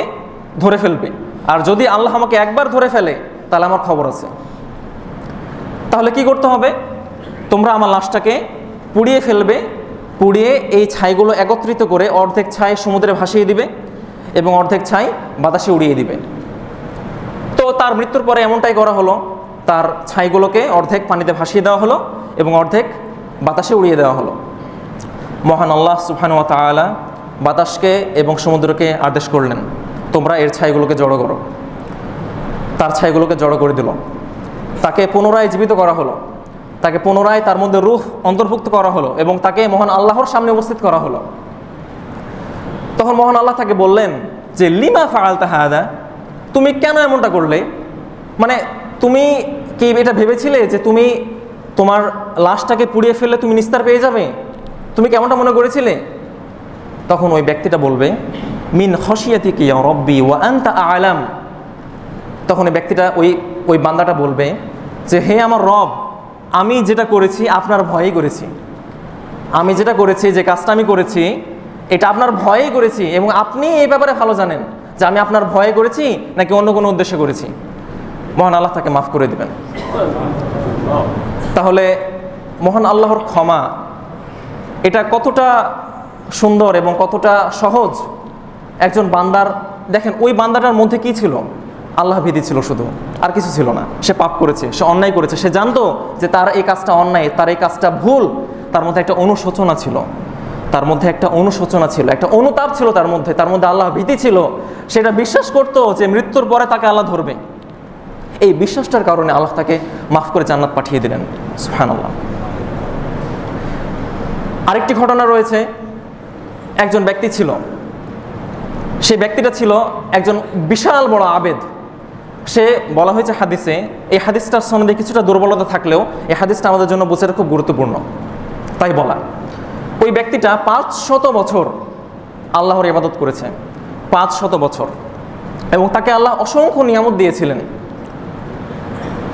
ধরে ফেলবে, আর যদি আল্লাহ আমাকে একবার ধরে ফেলে তাহলে আমার খবর আছে। তাহলে কি করতে হবে? তোমরা আমার লাশটাকে পুড়িয়ে ফেলবে, পুড়িয়ে এই ছাইগুলো একত্রিত করে অর্ধেক ছাই সমুদ্রে ভাসিয়ে দিবে এবং অর্ধেক ছাই বাতাসে উড়িয়ে দিবে। তো তার মৃত্যুর পরে এমনটাই করা হলো, তার ছাইগুলোকে অর্ধেক পানিতে ভাসিয়ে দেওয়া হলো এবং অর্ধেক বাতাসে উড়িয়ে দেওয়া হলো। মহান আল্লাহ সুবহানাহু ওয়া তাআলা বাতাসকে এবং সমুদ্রকে আদেশ করলেন, তোমরা এর ছাইগুলোকে জড়ো করো। তার ছাইগুলোকে জড়ো করে দিল, তাকে পুনরায় জীবিত করা হলো, তাকে পুনরায় তার মধ্যে রূহ অন্তর্ভুক্ত করা হলো এবং তাকে মহান আল্লাহর সামনে উপস্থিত করা হলো। তখন মহান আল্লাহ তাকে বললেন যে লিমা ফাআলতা হাদা, তুমি কেন এমনটা করলে? মানে তুমি কি এটা ভেবেছিলে যে তুমি তোমার লাশটাকে পুড়িয়ে ফেললে তুমি নিস্তার পেয়ে যাবে? তুমি কেমনটা মনে করেছিলে? তখন ওই ব্যক্তিটা বলবে মিন খশিয়াতিকা ইয়া রব্বি ওয়া আনতা আ'লাম। তখন ওই ব্যক্তিটা ওই বান্দাটা বলবে যে হে আমার রব, আমি যেটা করেছি আপনার ভয়েই করেছি, আমি যেটা করেছি, যে কাজটা আমি করেছি এটা আপনার ভয়েই করেছি এবং আপনি এই ব্যাপারে ভালো জানেন যে আমি আপনার ভয়ে করেছি নাকি অন্য কোনো উদ্দেশ্যে করেছি। মহান আল্লাহ তাকে মাফ করে দিবেন। তাহলে মহান আল্লাহর ক্ষমা এটা কতটা সুন্দর এবং কতটা সহজ একজন বান্দার। দেখেন ওই বান্দাটার মধ্যে কি ছিল? আল্লাহ ভীতি ছিল শুধু, আর কিছু ছিল না। সে পাপ করেছে, সে অন্যায় করেছে, সে জানতো যে তার এই কাজটা অন্যায়, তার এই কাজটা ভুল। তার মধ্যে একটা অনুশোচনা ছিল, তার মধ্যে একটা অনুশোচনা ছিল, একটা অনুতাপ ছিল তার মধ্যে আল্লাহ ভীতি ছিল। সেটা বিশ্বাস করতো যে মৃত্যুর পরে তাকে আল্লাহ ধরবে। এই বিশ্বাসটার কারণে আল্লাহ তাকে মাফ করে জান্নাত পাঠিয়ে দিলেন। সুবহানাল্লাহ। আরেকটি ঘটনা রয়েছে, একজন ব্যক্তি ছিল, সেই ব্যক্তিটা ছিল একজন বিশাল বড় আবেদ। সে বলা হয়েছে হাদিসে, এই হাদিসটার সনদে কিছুটা দুর্বলতা থাকলেও এই হাদিসটা আমাদের জন্য বোঝাটা খুব গুরুত্বপূর্ণ, তাই বলা। ওই ব্যক্তিটা 500 বছর আল্লাহর ইবাদত করেছে, 500 বছর, এবং তাকে আল্লাহ অসংখ্য নিয়ামত দিয়েছিলেন।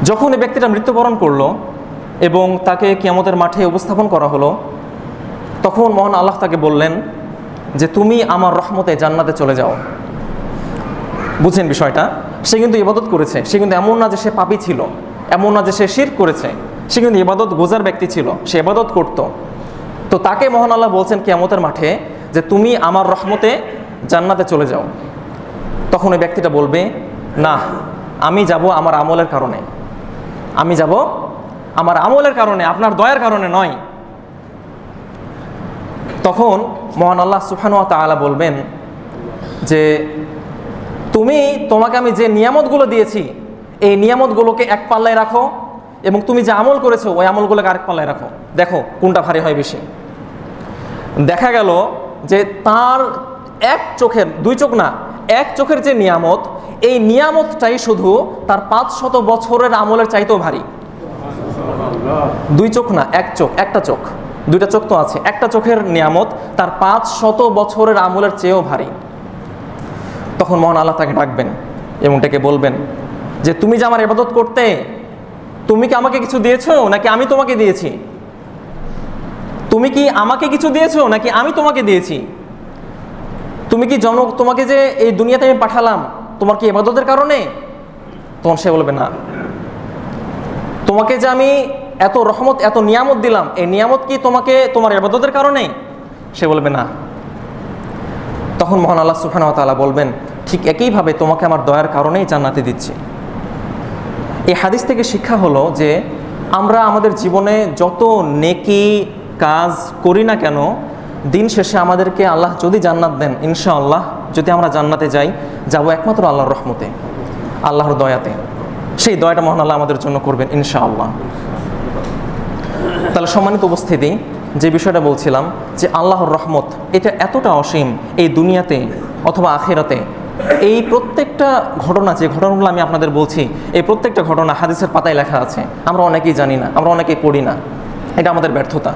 যখন এই ব্যক্তিটা মৃত্যুবরণ করলো এবং তাকে কিয়ামতের মাঠে উপস্থাপন করা হলো, তখন মহান আল্লাহ তাকে বললেন যে তুমি আমার রহমতে জান্নাতে চলে যাও। বুঝেন বিষয়টা? সে কিন্তু ইবাদত করেছে, সে কিন্তু এমন না যে সে পাপী ছিল, এমন না যে সে শিরক করেছে, সে কিন্তু ইবাদত গোজার ব্যক্তি ছিল, সে ইবাদত করত। তো তাকে মহান আল্লাহ বলছেন কিয়ামতের মাঠে যে তুমি আমার রহমতে জান্নাতে চলে যাও। তখন ওই ব্যক্তিটা বলবে না, আমি যাব আমার আমলের কারণে, আমি যাব আমার আমলের কারণে, আপনার দয়ার কারণে নয়। তখন মহান আল্লাহ সুবহানাহু ওয়া তাআলা বলবেন যে তোমাকে আমি যে নিয়ামতগুলো দিয়েছি এই নিয়ামতগুলোকে এক পাল্লায় রাখো এবং তুমি যে আমল করেছো ওই আমলগুলোকে আরেক পাল্লায় রাখো, দেখো কোনটা ভারী হয় বেশি। দেখা গেল যে তার এক চোখের, দুই চোখ না, এক চোখের যে নিয়ামত, এই নিয়ামতটাই শুধু তার 500 বছরের আমলের চাইতেও ভারী। দুই চোখ না, এক চোখ, একটা চোখ, দুইটা চোখ তো আছে, একটা চোখের নিয়ামত তার 500 বছরের আমলের চেয়েও ভারী। তখন মহান আল্লাহ তাকে ডাকবেন এবং ডেকে বলবেন যে তুমি যে আমার ইবাদত করতে, তুমি কি আমাকে কিছু দিয়েছো নাকি আমি তোমাকে দিয়েছি? তুমি কি আমাকে কিছু দিয়েছো নাকি আমি তোমাকে দিয়েছি? তুমি কি তোমাকে যে এই দুনিয়াতে আমি পাঠালাম তোমার কি ইবাদতের কারণে? তখন সে বলবে না। তোমাকে যে আমি এত রহমত, এত নিয়ামত দিলাম, এই নিয়ামত কি তোমাকে তোমার ইবাদতের কারণে? সে বলবে না। তখন মহান আল্লাহ সুবহানাহু ওয়া তাআলা বলবেন ঠিক একইভাবে তোমাকে আমার দয়ার কারণেই জান্নাতে দিচ্ছি। এই হাদিস থেকে শিক্ষা হলো যে আমরা আমাদের জীবনে যত নেকি কাজ করি না কেন, দিন শেষে আমাদেরকে আল্লাহ যদি জান্নাত দেন, ইনশাআল্লাহ যদি আমরা জান্নাতে যাই, যাবো একমাত্র আল্লাহর রহমতে, আল্লাহর দয়াতে। সেই দয়াটা মহান আল্লাহ আমাদের জন্য করবেন ইনশাআল্লাহ। তাহলে সম্মানিত উপস্থিতি, যে বিষয়টা বলছিলাম যে আল্লাহর রহমত এটা এতটা অসীম, এই দুনিয়াতে অথবা আখিরাতে এই প্রত্যেকটা ঘটনা, যে ঘটনাগুলো আমি আপনাদের বলছি, এই প্রত্যেকটা ঘটনা হাদিসের পাতায় লেখা আছে। আমরা অনেকেই জানি না, আমরা অনেকেই পড়ি না। এটা আমাদের ব্যর্থতা।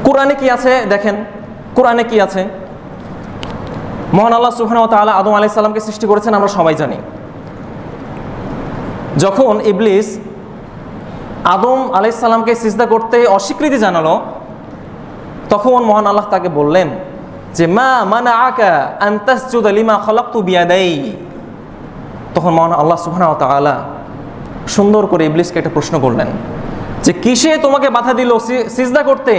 কোরআনে কি আছে দেখেন, কোরআনে কি আছে? মহান আল্লাহ সুবহানাহু ওয়া তাআলা আদম আলাইহিস সালামকে সৃষ্টি করেছেন, আমরা সবাই জানি। যখন ইবলিস আদম আলাইহিস সালামকে সিজদা করতে অস্বীকৃতি জানালো, তখন মহান আল্লাহ তাকে বললেন যে মা মানাআকা আন তাসজুদা লিমা খালাকতু বিয়াদাই। তখন মহান আল্লাহ সুবহানাহু ওয়া তাআলা সুন্দর করে ইবলিসকে একটা প্রশ্ন করলেন যে কিসে তোমাকে বাধা দিল সিজদা করতে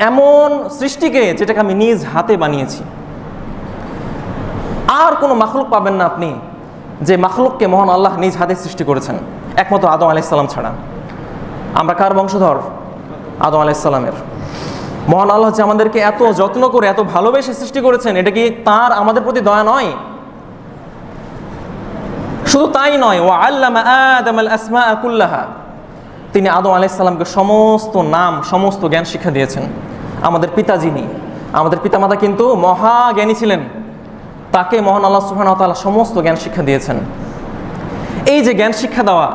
এমন সৃষ্টিকে যেটাকে আমি নিজ হাতে বানিয়েছি। আর কোনো মাখলুক পাবেন না আপনি যে মাখলুককে মহান আল্লাহ নিজ হাতে সৃষ্টি করেছেন, একমাত্র আদম আলাইহিস সালাম ছাড়া। আমরা কার বংশধর? আদম আলাইহিস সালামের। মহান আল্লাহ যে আমাদেরকে এত যত্ন করে এত ভালোবেসে সৃষ্টি করেছেন, এটা কি তার আমাদের প্রতি দয়া নয়? শুধু তাই নয়, ওয়া আল্লামা আদামাল আসমাআ কুল্লাহা, তিনি আদম আলাইহিস সালামকে সমস্ত নাম, সমস্ত জ্ঞান শিক্ষা দিয়েছেন। আমাদের পিতা যিনি, আমাদের পিতামাতা কিন্তু মহাজ্ঞানী ছিলেন, তাকে মহান আল্লাহ সুবহানাহু ওয়া তাআলা সমস্ত জ্ঞান শিক্ষা দিয়েছেন। এই যে জ্ঞান শিক্ষা দেওয়া,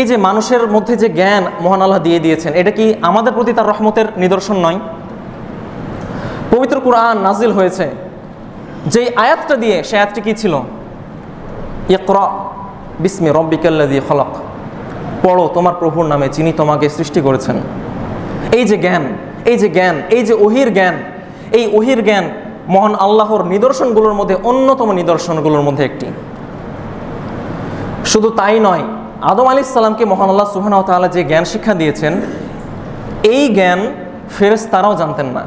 এই যে মানুষের মধ্যে যে জ্ঞান মহান আল্লাহ দিয়ে দিয়েছেন, এটা কি আমাদের প্রতি তার রহমতের নিদর্শন নয়? পবিত্র কুরআন নাজিল হয়েছে, যেই আয়াতটা দিয়ে, সেই আয়াতটি কি ছিল? ইকরা বিসমি রব্বিকাল্লাযী খলাক, পড়ো তোমার প্রভুর নামে যিনি তোমাকে সৃষ্টি করেছেন। এই যে জ্ঞান, এই যে জ্ঞান, এই যে ওহির জ্ঞান, এই ওহির জ্ঞান মহান আল্লাহর নিদর্শনগুলোর মধ্যে অন্যতম নিদর্শনগুলোর মধ্যে একটি। শুধু তাই নয়, আদম আলাইহিস সালামকে মহান আল্লাহ সুবহানাহু ওয়া তাআলা যে জ্ঞান শিক্ষা দিয়েছেন, এই জ্ঞান ফেরেশতারাও জানতেন না,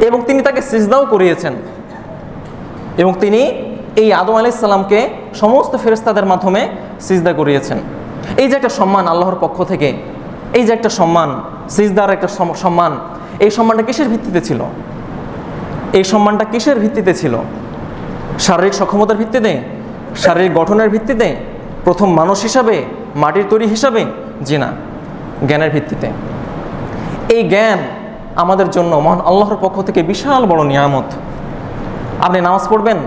এবং তিনি তাকে সিজদাও করিয়েছেন, এবং তিনি এই আদম আলাইহিস সালামকে সমস্ত ফেরেশতাদের মাধ্যমে সিজদা করিয়েছেন। এই যে একটা সম্মান আল্লাহর পক্ষ থেকে, এই যে একটা সম্মান, সিজদার একটা সম্মান, এই সম্মানটা কিসের ভিত্তিতে ছিল? এই সম্মানটা কিসের ভিত্তিতে ছিল? শারীরিক সক্ষমতার ভিত্তিতে, শারীরিক গঠনের ভিত্তিতে, প্রথম মানুষ হিসাবে, মাটির তৈরি হিসাবে? জি না, জ্ঞানের ভিত্তিতে। এই জ্ঞান আমাদের জন্য মহান আল্লাহর পক্ষ থেকে বিশাল বড় নিয়ামত। আপনি নামাজ পড়বেন,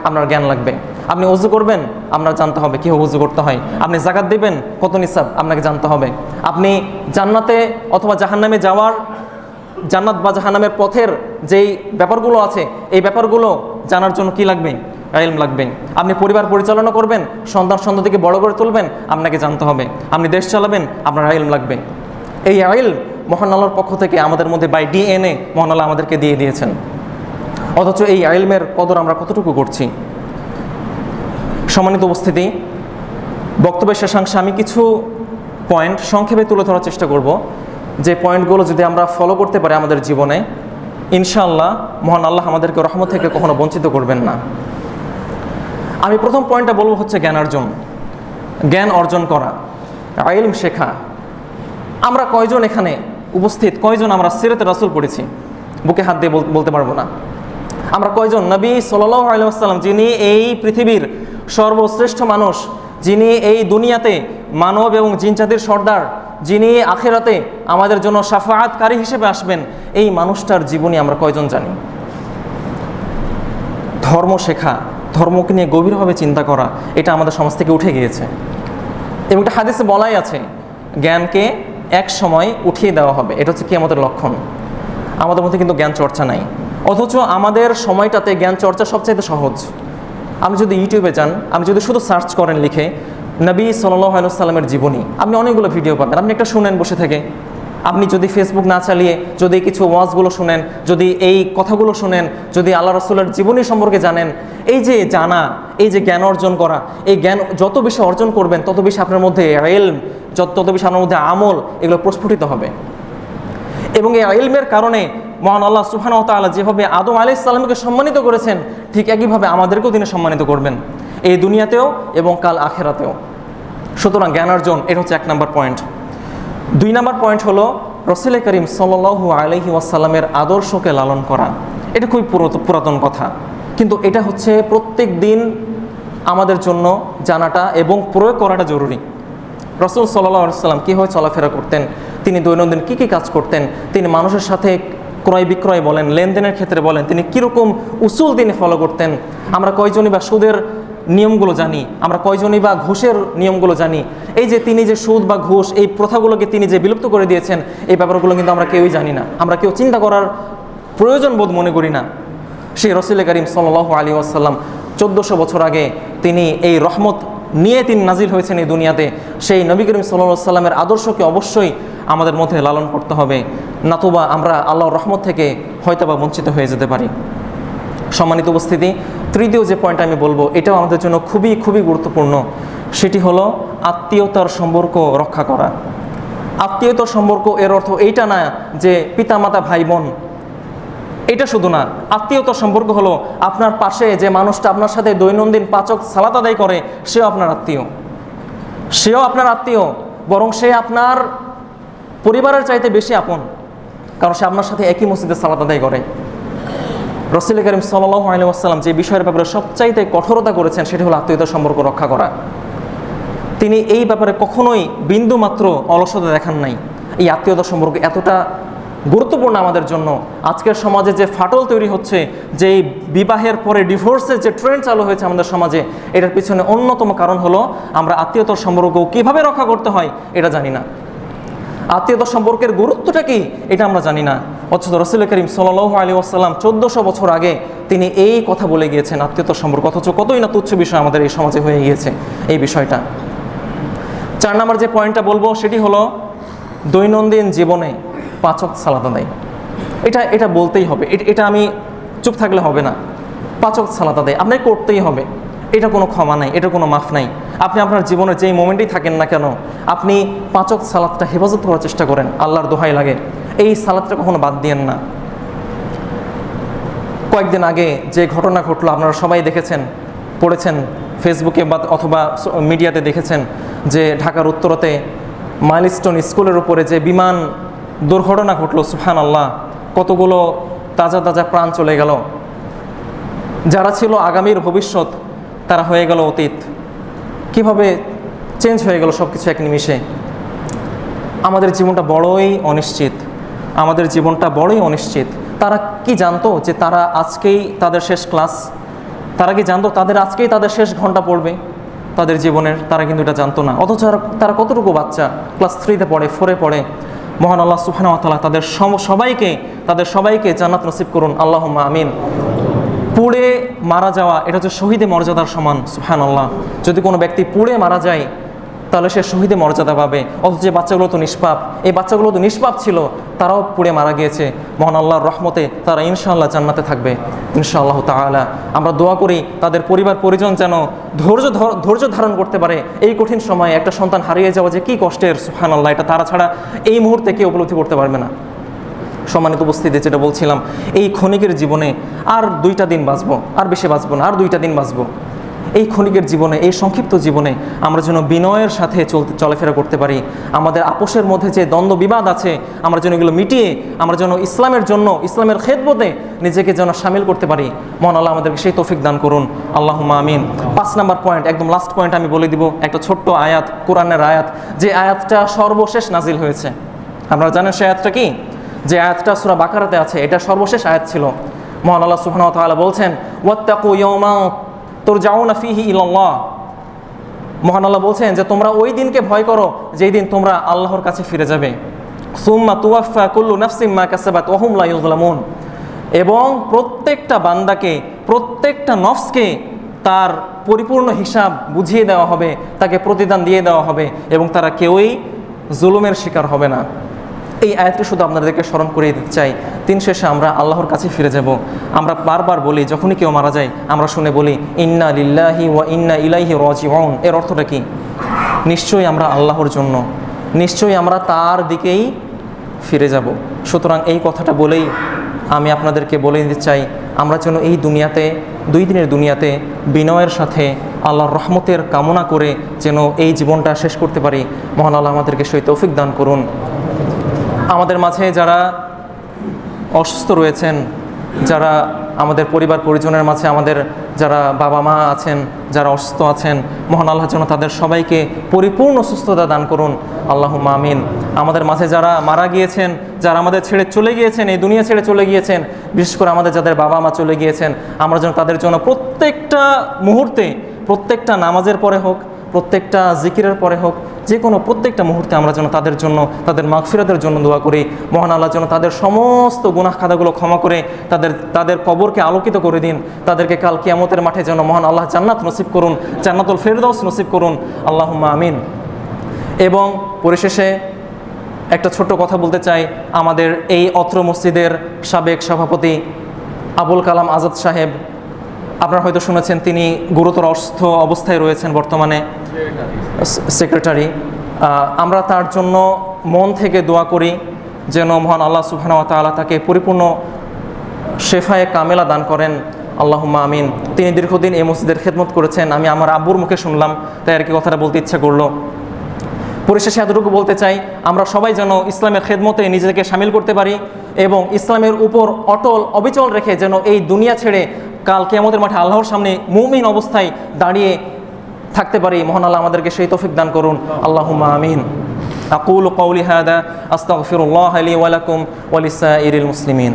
আপনার জ্ঞান লাগবে। আপনি ওযু করবেন, আপনার জানতে হবে কীভাবে ওযু করতে হয়। আপনি যাকাত দিবেন, কত নিসাব, আপনাকে জানতে হবে। আপনি জান্নাতে অথবা জাহান্নামে যাওয়ার, জান্নাত বা জাহান্নামের পথের যেই ব্যাপারগুলো আছে, এই ব্যাপারগুলো জানার জন্য কি লাগবে? ইলম লাগবে। আপনি পরিবার পরিচালনা করবেন, সন্ততিকে বড় করে তুলবেন, আপনাকে জানতে হবে। আপনি দেশ চালাবেন, আপনার ইলম লাগবে। এই ইলম মহান আল্লাহর পক্ষ থেকে আমাদের মধ্যে বাই ডিএনএ মহান আল্লাহ আমাদেরকে দিয়ে দিয়েছেন। অথচ এই ইলমের কদর আমরা কতটুকু করছি? সম্মানিত উপস্থিতি, বক্তব্যের শেষাংশে আমি কিছু পয়েন্ট সংক্ষেপে তুলে ধরার চেষ্টা করব, যে পয়েন্টগুলো যদি আমরা ফলো করতে পারি আমাদের জীবনে, ইনশাআল্লাহ মহান আল্লাহ আমাদেরকে রহমত থেকে কখনো বঞ্চিত করবেন না। আমি প্রথম পয়েন্টটা বলবো হচ্ছে জ্ঞান অর্জন, জ্ঞান অর্জন করা, ইলম শেখা। আমরা কয়জন এখানে উপস্থিত, কয়জন আমরা সিরাতে রাসূল পড়েছি? বুকে হাত দিয়ে বলতে পারবো না। আমরা কয়জন নবী সাল্লাল্লাহু আলাইহি ওয়াসাল্লাম, যিনি এই পৃথিবীর সর্বশ্রেষ্ঠ মানুষ, যিনি এই দুনিয়াতে মানব এবং জিন জাতির সর্দার, যিনি আখিরাতে আমাদের জন্য শাফাআতকারী হিসেবে আসবেন, এই মানুষটার জীবনী আমরা কয়জন জানি? ধর্ম শেখা, ধর্মকে নিয়ে গভীরভাবে চিন্তা করা, এটা আমাদের সমাজ থেকে উঠে গিয়েছে। এবং একটা হাদিসে বলাই আছে, জ্ঞানকে এক সময় উঠিয়ে দেওয়া হবে, এটা হচ্ছে কিয়ামতের লক্ষণ। আমাদের মধ্যে কিন্তু জ্ঞান চর্চা নাই, অথচ আমাদের সময়টাতে জ্ঞান চর্চা সবচাইতে সহজ। আপনি যদি ইউটিউবে যান, আপনি যদি শুধু সার্চ করেন লিখে নবী সাল্লাল্লাহু আলাইহি ওয়াসাল্লামের জীবনী, আপনি অনেকগুলো ভিডিও পাবেন। আপনি একটা শুনেন বসে থেকে, আপনি যদি ফেসবুক না চালিয়ে যদি কিছু ওয়াজগুলো শুনেন, যদি এই কথাগুলো শুনেন, যদি আল্লাহ রাসূলের জীবনী সম্পর্কে জানেন, এই যে জানা, এই যে জ্ঞান অর্জন করা, এই জ্ঞান যত বেশি অর্জন করবেন, তত বেশি আপনার মধ্যে ইলম, তত বেশি আপনার মধ্যে আমল, এগুলো প্রস্ফুটিত হবে। এবং এই ইলমের কারণে মহান আল্লাহ সুবহানাহু ওয়া তাআলা যেভাবে আদম আলাইহিস সালামকে সম্মানিত করেছেন, ঠিক একইভাবে আমাদেরকেও তিনি সম্মানিত করবেন, এই দুনিয়াতেও এবং কাল আখিরাতেও। সুতরাং জ্ঞান অর্জন, এটা হচ্ছে 1 নম্বর পয়েন্ট। 2 নম্বর পয়েন্ট হলো রাসূল করিম সাল্লাল্লাহু আলাইহি ওয়াসাল্লামের আদর্শকে লালন করা। এটা খুবই পুরাতন কথা, কিন্তু এটা হচ্ছে প্রত্যেক দিন আমাদের জন্য জানাটা এবং প্রয়োগ করাটা জরুরি। রাসূল সাল্লাল্লাহু আলাইহি ওয়াসাল্লাম কীভাবে চলাফেরা করতেন, তিনি দৈনন্দিন কী কী কাজ করতেন, তিনি মানুষের সাথে ক্রয় বিক্রয় বলেন, লেনদেনের ক্ষেত্রে বলেন, তিনি কীরকম উসুল তিনি ফলো করতেন। আমরা কয়জনই বা সুদের নিয়মগুলো জানি, আমরা কয়জনই বা ঘুষের নিয়মগুলো জানি। এই যে তিনি যে সুদ বা ঘুষ এই প্রথাগুলোকে তিনি যে বিলুপ্ত করে দিয়েছেন, এই ব্যাপারগুলো কিন্তু আমরা কেউই জানি না, আমরা কেউ চিন্তা করার প্রয়োজন বোধ মনে করি না। সেই রাসূল করিম সাল্লাল্লাহু আলাইহি ওয়াসাল্লাম 1400 বছর আগে তিনি এই রহমত নিয়ে তিনি নাজিল হয়েছেন এই দুনিয়াতে। সেই নবী করিম সাল্লাল্লাহু আলাইহি ওয়াসাল্লামের আদর্শকে অবশ্যই আমাদের মধ্যে লালন করতে হবে, নতুবা আমরা আল্লাহর রহমত থেকে হয়তোবা বঞ্চিত হয়ে যেতে পারি। সম্মানিত উপস্থিতি, তৃতীয় যে পয়েন্ট আমি বলবো, এটাও আমাদের জন্য খুবই খুবই গুরুত্বপূর্ণ। সেটি হলো আত্মীয়তার সম্পর্ক রক্ষা করা। আত্মীয়তার সম্পর্ক এর অর্থ এইটা না যে পিতামাতা ভাই বোন, এটা শুধু না। আত্মীয়তার সম্পর্ক হলো আপনার পাশে যে মানুষটা আপনার সাথে দৈনন্দিন 5 ওয়াক্ত সালাত আদায় করে, সেও আপনার আত্মীয়, সেও আপনার আত্মীয়, বরং সে আপনার পরিবারের চাইতে বেশি আপন, কারণ সে আপনার সাথে একই মসজিদে সালাত আদায় করে। রাসূল করিম সাল্লাল্লাহু আলাইহি ওয়াসাল্লাম যে বিষয়ের ব্যাপারে সবচাইতে কঠোরতা করেছেন সেটি হলো আত্মীয়তার সম্পর্ক রক্ষা করা। তিনি এই ব্যাপারে কখনোই বিন্দুমাত্র অলসতা দেখান নাই। এই আত্মীয়তার সম্পর্ক এতটা গুরুত্বপূর্ণ আমাদের জন্য। আজকের সমাজে যে ফাটল তৈরি হচ্ছে, যে বিবাহের পরে ডিভোর্সের যে ট্রেন্ড চালু হয়েছে আমাদের সমাজে, এটার পিছনে অন্যতম কারণ হলো আমরা আত্মীয়তার সম্পর্ক কীভাবে রক্ষা করতে হয় এটা জানি না। আত্মীয়তার সম্পর্কের গুরুত্বটা কি এটা আমরা জানি না। অথচ রাসূল করিম সাল্লাল্লাহু আলাইহি ওয়াসাল্লাম 1400 বছর আগে তিনি এই কথা বলে গিয়েছেন আত্মীয়তার সম্পর্ক, অথচ কতই না তুচ্ছ বিষয় আমাদের এই সমাজে হয়ে গিয়েছে এই বিষয়টা। 4 নম্বর যে পয়েন্টটা বলবো সেটি হলো দৈনন্দিন জীবনে 5 ওয়াক্ত সালাত আদায়। এটা বলতেই হবে, এটা আমি চুপ থাকলে হবে না। 5 ওয়াক্ত সালাত আদায় আপনাকে করতেই হবে, এটা কোনো ক্ষমা নাই, এটা কোনো মাফ নাই। আপনি আপনার জীবনে যেই মোমেন্টেই থাকেন না কেন, আপনি 5 ওয়াক্ত সালাতটা হেফাজত করার চেষ্টা করেন, আল্লাহর দোহাই লাগে এই সালাতটা কখনো বাদ দিয়েন না। কয়েকদিন আগে যে ঘটনা ঘটলো আপনারা সবাই দেখেছেন, পড়েছেন ফেসবুকে বা অথবা মিডিয়াতে দেখেছেন, যে ঢাকার উত্তরাতে মাইলস্টোন স্কুলের উপরে যে বিমান দুর্ঘটনা ঘটলো। সুবহানাল্লাহ, কতগুলো তাজা তাজা প্রাণ চলে গেল। যারা ছিল আগামীর ভবিষ্যৎ তারা হয়ে গেল অতীত। কিভাবে চেঞ্জ হয়ে গেল সব কিছু এক নিমিষে। আমাদের জীবনটা বড়ই অনিশ্চিত, আমাদের জীবনটা বড়ই অনিশ্চিত। তারা কি জানতো যে তারা আজকেই তাদের শেষ ক্লাস? তারা কি জানতো তাদের আজকেই তাদের শেষ ঘন্টা পড়বে তাদের জীবনের? তারা কিন্তু এটা জানতো না। অথচ তারা কতটুকু বাচ্চা, ক্লাস 3-তে পড়ে, 4-এ পড়ে। মহান আল্লাহ সুবহানাহু ওয়া তাআলা তাদের সবাইকে জান্নাত নসিব করুন, আল্লাহুম্মা আমিন। পুড়ে মারা যাওয়া এটা হচ্ছে শহীদে মর্যাদার সমান। সুবহানাল্লাহ, যদি কোনো ব্যক্তি পুড়ে মারা যায় তাহলে সে শহীদে মর্যাদা পাবে। অথচ যে বাচ্চাগুলো তো নিষ্পাপ, এই বাচ্চাগুলো তো নিষ্পাপ ছিল, তারাও পুড়ে মারা গিয়েছে। মহান আল্লাহর রহমতে তারা ইনশাআল্লাহ জান্নাতে থাকবে ইনশাআল্লাহ তাআলা। আমরা দোয়া করি তাদের পরিবার পরিজন যেন ধৈর্য ধারণ করতে পারে এই কঠিন সময়ে। একটা সন্তান হারিয়ে যাওয়া যে কী কষ্টের, সুবহানাল্লাহ, এটা তারা ছাড়া এই মুহূর্তে কেউ উপলব্ধি করতে পারবে না। সম্মানিত উপস্থিতি, যেটা বলছিলাম, এই ক্ষণিকের জীবনে আর 2টা দিন বাঁচবো, আর বেশি বাঁচবো না, আর 2টা দিন বাঁচবো। এই ক্ষণিকের জীবনে, এই সংক্ষিপ্ত জীবনে আমরা যেন বিনয়ের সাথে চলাফেরা করতে পারি। আমাদের আপোষের মধ্যে যে দ্বন্দ্ব বিবাদ আছে আমরা যেন এগুলো মিটিয়ে আমরা যেন ইসলামের জন্য, ইসলামের খেদমতে নিজেকে যেন সামিল করতে পারি। মহান আল্লাহ আমাদেরকে সেই তৌফিক দান করুন, আল্লাহুম্মা আমিন। 5 নম্বর পয়েন্ট, একদম লাস্ট পয়েন্ট আমি বলে দিব, একটা ছোট্ট আয়াত, কোরআনের আয়াত, যে আয়াতটা সর্বশেষ নাজিল হয়েছে। আপনারা জানেন সে আয়াতটা কি? যে আয়াতটা সূরা বাকারাতে আছে, এটা সর্বশেষ আয়াত ছিল। মহান আল্লাহ সুবহানাহু ওয়া তাআলা বলছেন, ওয়াত্তাকু ইয়াওমা তুরজাউনা ফীহি ইলাল্লাহ। মহান আল্লাহ বলছেন যে তোমরা ওই দিনকে ভয় করো যেই দিন তোমরা আল্লাহর কাছে ফিরে যাবে। সুম্মা তুওয়াফা কুল্লু নাফসিম মা কাসাবাত ওয়া হুম লা ইউযলামুন। এবং প্রত্যেকটা বান্দাকে, প্রত্যেকটা নফসকে তার পরিপূর্ণ হিসাব বুঝিয়ে দেওয়া হবে, তাকে প্রতিদান দিয়ে দেওয়া হবে, এবং তারা কেউই জুলুমের শিকার হবে না। এই আয়াতটি শুধু আপনাদেরকে স্মরণ করিয়ে দিতে চাই। দিন শেষে আমরা আল্লাহর কাছে ফিরে যাব। আমরা বারবার বলি, যখনই কেউ মারা যায় আমরা শুনে বলি ইন্না লিল্লাহি ওয়া ইন্না ইলাইহি রাজিউন। এর অর্থটা কি? নিশ্চয়ই আমরা আল্লাহর জন্য, নিশ্চয়ই আমরা তার দিকেই ফিরে যাব। সুতরাং এই কথাটা বলেই আমি আপনাদেরকে বলে দিতে চাই, আমরা যেন এই দুনিয়াতে, 2 দিনের দুনিয়াতে বিনয়ের সাথে আল্লাহর রহমতের কামনা করে যেন এই জীবনটা শেষ করতে পারি। মহান আল্লাহ আমাদেরকে সেই তৌফিক দান করুন। আমাদের মাঝে যারা অসুস্থ রয়েছেন, যারা আমাদের পরিবার পরিজনের মাঝে আমাদের যারা বাবা মা আছেন, যারা অসুস্থ আছেন, মহান আল্লাহ যেন তাদের সবাইকে পরিপূর্ণ সুস্থতা দান করুন, আল্লাহুম্মা আমিন। আমাদের মাঝে যারা মারা গিয়েছেন, যারা আমাদের ছেড়ে চলে গিয়েছেন, এই দুনিয়া ছেড়ে চলে গিয়েছেন, বিশেষ করে আমাদের যাদের বাবা মা চলে গিয়েছেন, আমরা যেন তাদের জন্য প্রত্যেকটা মুহূর্তে, প্রত্যেকটা নামাজের পরে হোক, প্রত্যেকটা জিকিরের পরে হোক, যে কোনো প্রত্যেকটা মুহূর্তে আমরা যেন তাদের জন্য, তাদের মাগফিরাতের জন্য দোয়া করি। মহান আল্লাহ যেন তাদের সমস্ত গুনাহ খাতাগুলো ক্ষমা করে তাদের কবরকে আলোকিত করে দিন। তাদেরকে কাল কিয়ামতের মাঠে যেন মহান আল্লাহ জান্নাত নসিব করুন, জান্নাতুল ফেরদাউস নসিব করুন, আল্লাহুম্মা আমিন। এবং পরিশেষে একটা ছোট্ট কথা বলতে চাই। আমাদের এই অত্র মসজিদের সাবেক সভাপতি আবুল কালাম আজাদ সাহেব, আপনারা হয়তো শুনেছেন তিনি গুরুতর অসুস্থ অবস্থায় রয়েছেন বর্তমানে, সেক্রেটারি। আমরা তার জন্য মন থেকে দোয়া করি যেন মহান আল্লাহ সুবহানাহু ওয়া তাআলা তাকে পরিপূর্ণ শেফায়ে কামেলা দান করেন, আল্লাহুম্মা আমিন। তিনি দীর্ঘদিন এই মসজিদের খেদমত করেছেন, আমি আমার আব্বুর মুখে শুনলাম, তাই আর কি কথাটা বলতে ইচ্ছা করলো। পরিশেষে এতটুকু বলতে চাই, আমরা সবাই যেন ইসলামের খেদমতে নিজেকে শামিল করতে পারি এবং ইসলামের উপর অটল অবিচল রেখে যেন এই দুনিয়া ছেড়ে কাল কিয়ামতের মাঠে আল্লাহর সামনে মুমিন অবস্থায় দাঁড়িয়ে থাকতে পারি। মহান আল্লাহ আমাদেরকে সেই তৌফিক দান করুন, আল্লাহুম্মা আমিন। আকুলু কওলি হাদা আস্তাগফিরুল্লাহ লি ওয়া লাকুম ওয়া লিসাইরিল মুসলিমিন।